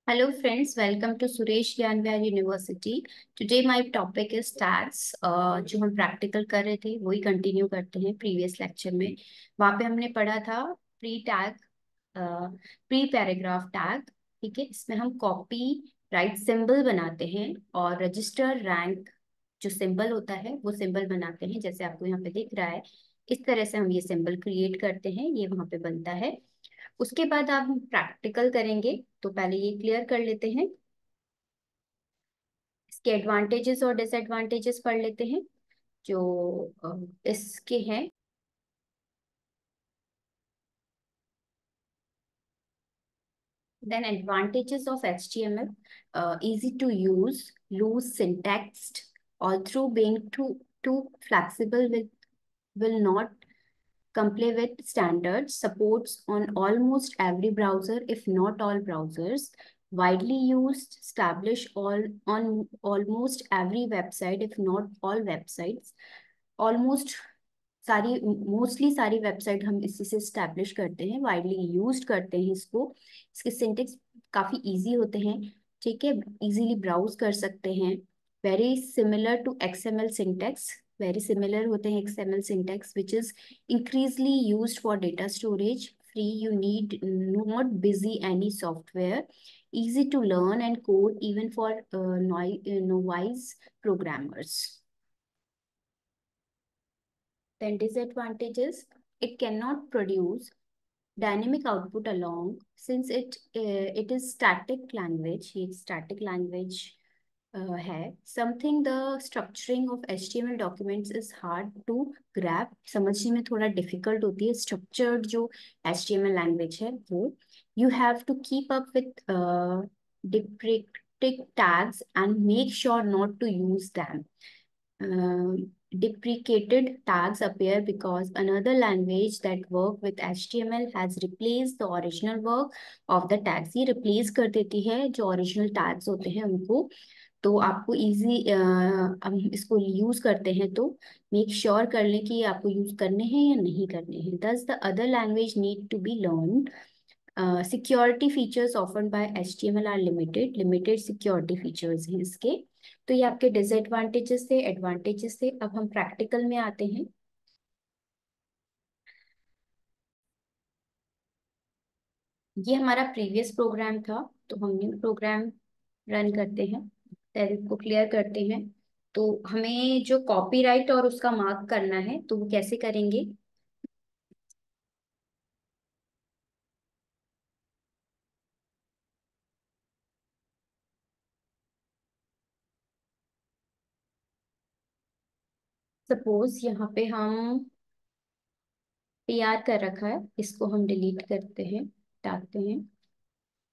Hello friends, welcome to Suresh Gyan Vyas University. Today my topic is tags. जो हम practical कर रहे थे वही कंटिन्यू करते हैं प्रीवियस लेक्चर में। वहाँ पे हमने पढ़ा था pre tag, pre paragraph tag. ठीक है, इसमें हम कॉपी राइट सिंबल बनाते हैं और रजिस्टर रैंक जो सिंबल होता है वो सिंबल बनाते हैं, जैसे आपको यहाँ पे दिख रहा है। इस तरह से हम ये सिंबल क्रिएट करते हैं, ये वहाँ पे बनता है। उसके बाद आप प्रैक्टिकल करेंगे, तो पहले ये क्लियर कर लेते हैं। इसके एडवांटेजेस और डिसएडवांटेजेस पढ़ लेते हैं जो इसके हैं। Then advantages of HTML: easy to use, loose syntax, although being too flexible will not comply with standards, supports on almost every browser, if not all browsers, widely used, established all on almost every website, if not all websites, almost सारी mostly सारी website हम इसी से establish करते हैं, widely used करते हैं इसको। इसके सिंटेक्स काफी इजी होते हैं, ठीक है, इजीली ब्राउज कर सकते हैं। Very similar to XML syntax, very similar होते हैं XML syntax, which is increasingly used for data storage. Free, you need not busy any software. Easy to learn and code even for novice programmers. Then disadvantages: it cannot produce dynamic output along, since it is static language. ये static language है. Something the structuring of HTML documents is hard to grab. समझने में थोड़ा difficult होती है structured जो HTML language है वो. You have to keep up with deprecated tags and make sure not to use them. Deprecated tags appear because another language that work with HTML has replaced the original work of the tags. ये replace कर देती है जो original tags होते हैं उनको। तो आपको इजी हम इसको यूज करते हैं तो मेक श्योर कर लें कि आपको यूज करने हैं या नहीं करने हैं। Thus the other language need to be learn. Security features offered by HTML are limited, limited security features हैं इसके। तो ये आपके डिसएडवांटेजेस थे, एडवांटेजेस थे। अब हम प्रैक्टिकल में आते हैं। ये हमारा प्रीवियस प्रोग्राम था, तो हम न्यू प्रोग्राम रन करते हैं, सेल को क्लियर करते हैं। तो हमें जो कॉपीराइट और उसका मार्क करना है तो वो कैसे करेंगे। सपोज यहाँ पे हम तैयार कर रखा है, इसको हम डिलीट करते हैं, डालते हैं।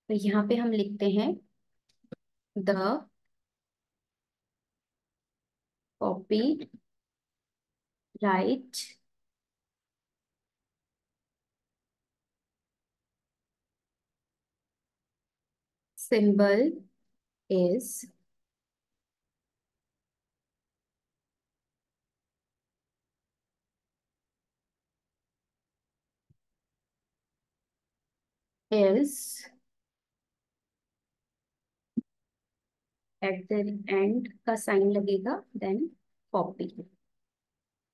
तो यहाँ पे हम लिखते हैं the copy right symbol is is at the end का साइन लगेगा, देन कॉपी।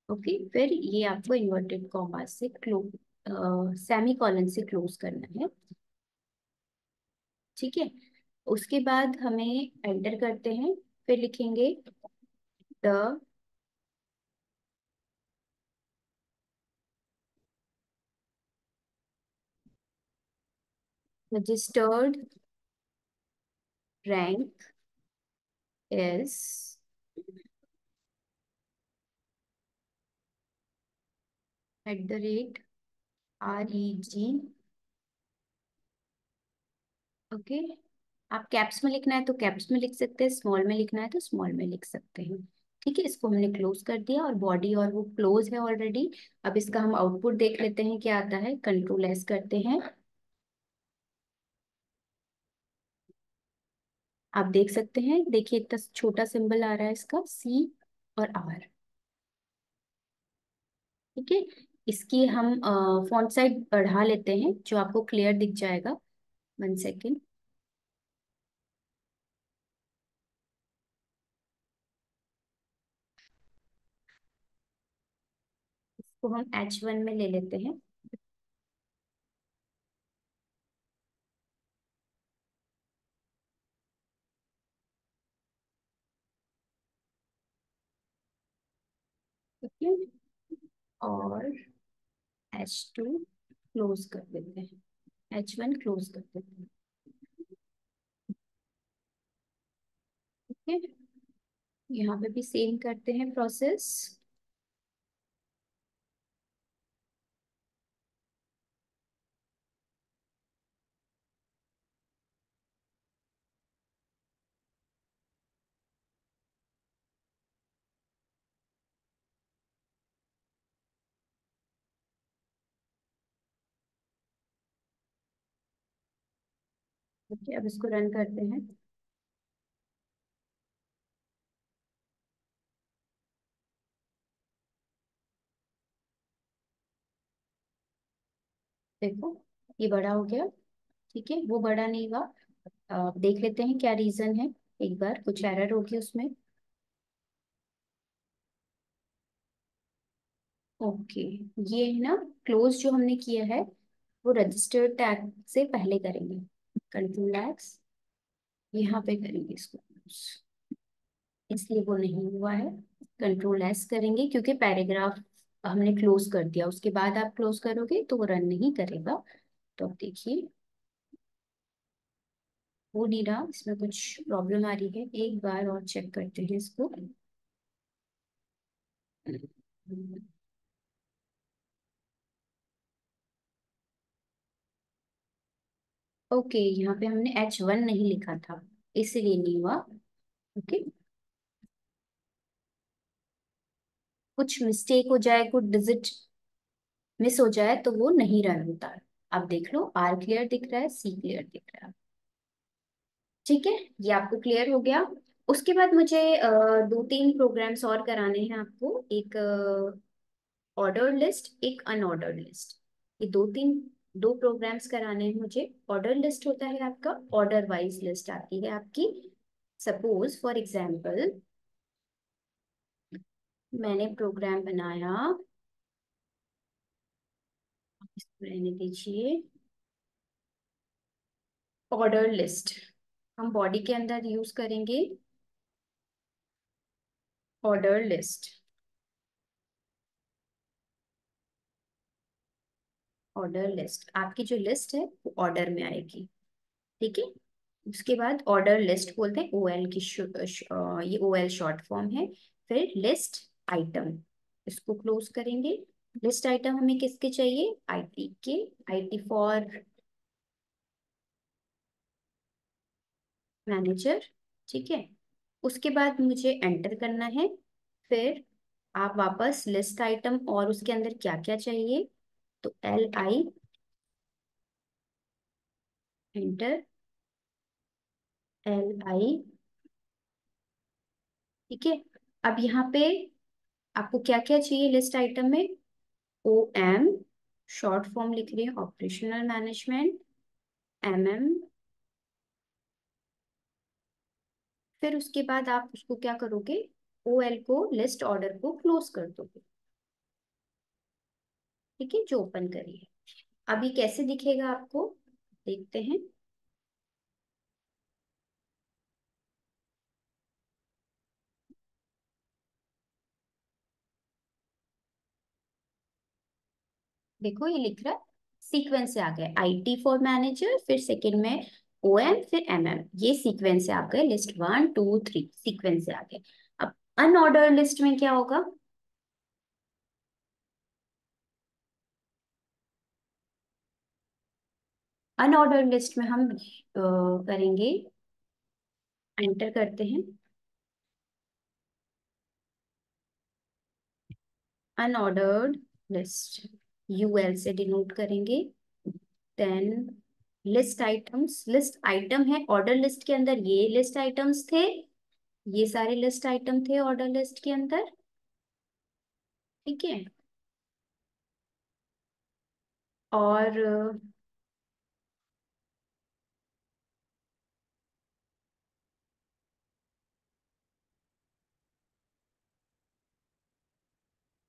ओके, फिर ये आपको इन्वर्टेड कॉमा से क्लोज, सेमी कॉलन से क्लोज करना है, ठीक है। उसके बाद हमें एंटर करते हैं, फिर लिखेंगे the registered rank is @REG। Okay, आप कैप्स में लिखना है तो कैप्स में लिख सकते हैं, स्मॉल में लिखना है तो स्मॉल में लिख सकते हैं, ठीक है। इसको हमने क्लोज कर दिया और बॉडी और वो क्लोज है ऑलरेडी। अब इसका हम आउटपुट देख लेते हैं क्या आता है। कंट्रोल S करते हैं, आप देख सकते हैं, देखिए इतना छोटा सिंबल आ रहा है इसका C और R, ठीक है। इसकी हम फॉन्ट साइज बढ़ा लेते हैं जो आपको क्लियर दिख जाएगा। 1 सेकेंड। इसको हम H1 में ले लेते हैं। ठीक है, और H2 क्लोज कर देते हैं, H1 क्लोज कर देते हैं। ठीक है, यहाँ पे भी सेम करते हैं प्रोसेस। ओके, अब इसको रन करते हैं। देखो, ये बड़ा हो गया। ठीक है, वो बड़ा नहीं हुआ। देख लेते हैं क्या रीजन है। एक बार कुछ एरर होगी उसमें। ओके, ये है ना, क्लोज जो हमने किया है वो रजिस्टर्ड टैग से पहले करेंगे। कंट्रोल एक्स, यहाँ पे करेंगे इसको close। इसलिए वो नहीं हुआ है। कंट्रोल एस करेंगे क्योंकि पैराग्राफ हमने क्लोज कर दिया, उसके बाद आप क्लोज करोगे तो वो रन नहीं करेगा। तो अब देखिए, वो नहीं रहा, इसमें कुछ प्रॉब्लम आ रही है। एक बार और चेक करते हैं इसको। ओके, यहाँ पे हमने H1 नहीं लिखा था, इसलिए नहीं हुआ। ओके, कुछ मिस्टेक हो जाए, कुछ डिजिट मिस हो जाए तो वो नहीं रन होता है। अब देख लो, आर क्लियर दिख रहा है, सी क्लियर दिख रहा है। ठीक है, ये आपको क्लियर हो गया। उसके बाद मुझे दो तीन प्रोग्राम्स और कराने हैं आपको। एक ऑर्डर लिस्ट, एक अनऑर्डर्ड लिस्ट। ये दो प्रोग्राम्स कराने हैं मुझे। ऑर्डर लिस्ट होता है आपका, ऑर्डर वाइज लिस्ट आती है आपकी। सपोज फॉर एग्जाम्पल, मैंने प्रोग्राम बनाया, इसको रहने दीजिए, ऑर्डर लिस्ट। हम बॉडी के अंदर यूज करेंगे ऑर्डर लिस्ट। ऑर्डर लिस्ट, आपकी जो लिस्ट है वो ऑर्डर में आएगी। ठीक है, उसके बाद ऑर्डर लिस्ट बोलते हैं, ओ एल की ये ओ एल शॉर्ट फॉर्म है। फिर लिस्ट आइटम, इसको क्लोज करेंगे। लिस्ट आइटम हमें किसके चाहिए, आईटी के। IT for manager. ठीक है, उसके बाद मुझे एंटर करना है। फिर आप वापस लिस्ट आइटम और उसके अंदर क्या क्या चाहिए, तो LI एंटर, LI। ठीक है, अब यहाँ पे आपको क्या क्या चाहिए लिस्ट आइटम में, OM शॉर्ट फॉर्म लिख रही है, ऑपरेशनल मैनेजमेंट, MM। फिर उसके बाद आप उसको क्या करोगे, OL को, लिस्ट ऑर्डर को क्लोज कर दोगे। ठीक है, जो ओपन करिए। अभी कैसे दिखेगा आपको, देखते हैं। देखो, ये लिख रहा है सीक्वेंस से आ गए, IT फॉर मैनेजर, फिर सेकंड में OM, फिर MM। ये सीक्वेंस से आ गए, लिस्ट 1 2 3 सीक्वेंस से आ गए। अब अनऑर्डर लिस्ट में क्या होगा, अनऑर्डर लिस्ट में हम करेंगे, एंटर करते हैं अनऑर्डर्ड लिस्ट, UL से डिनोट करेंगे। Then list items, list item है ऑर्डर लिस्ट के अंदर, ये लिस्ट आइटम्स थे, ये सारे लिस्ट आइटम थे ऑर्डर लिस्ट के अंदर। ठीक है, और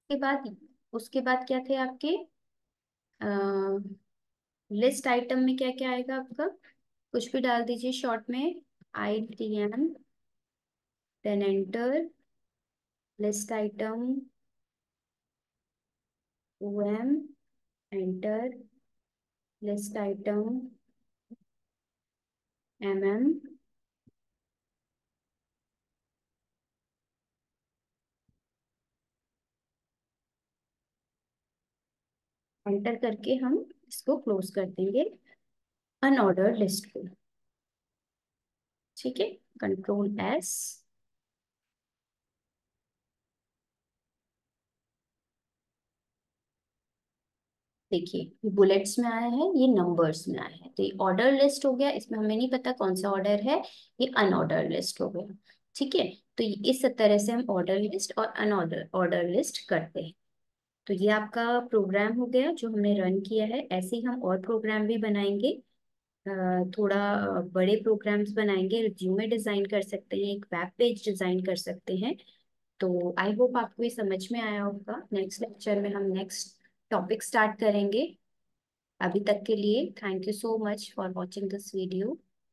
के बाद उसके बाद क्या थे आपके लिस्ट आइटम में क्या क्या आएगा आपका, कुछ भी डाल दीजिए शॉर्ट में। ITM, then enter, list item, OM, enter, list item, MM, enter करके हम इसको क्लोज कर देंगे अनऑर्डर्ड लिस्ट को। ठीक है, Ctrl+S। देखिए ये बुलेट्स में आया है, ये नंबर्स में आया है, तो ये ऑर्डर लिस्ट हो गया, इसमें हमें नहीं पता कौन सा ऑर्डर है, ये अनऑर्डर लिस्ट हो गया। ठीक है, तो इस तरह से हम ऑर्डर लिस्ट और अनऑर्डर ऑर्डर लिस्ट करते हैं। तो ये आपका प्रोग्राम हो गया जो हमने रन किया है। ऐसे ही हम और प्रोग्राम भी बनाएंगे, थोड़ा बड़े प्रोग्राम्स बनाएंगे, रिज्यूमे डिजाइन कर सकते हैं, एक वेब पेज डिजाइन कर सकते हैं। तो आई होप आपको ये समझ में आया होगा। नेक्स्ट लेक्चर में हम नेक्स्ट टॉपिक स्टार्ट करेंगे। अभी तक के लिए thank you so much for watching this video.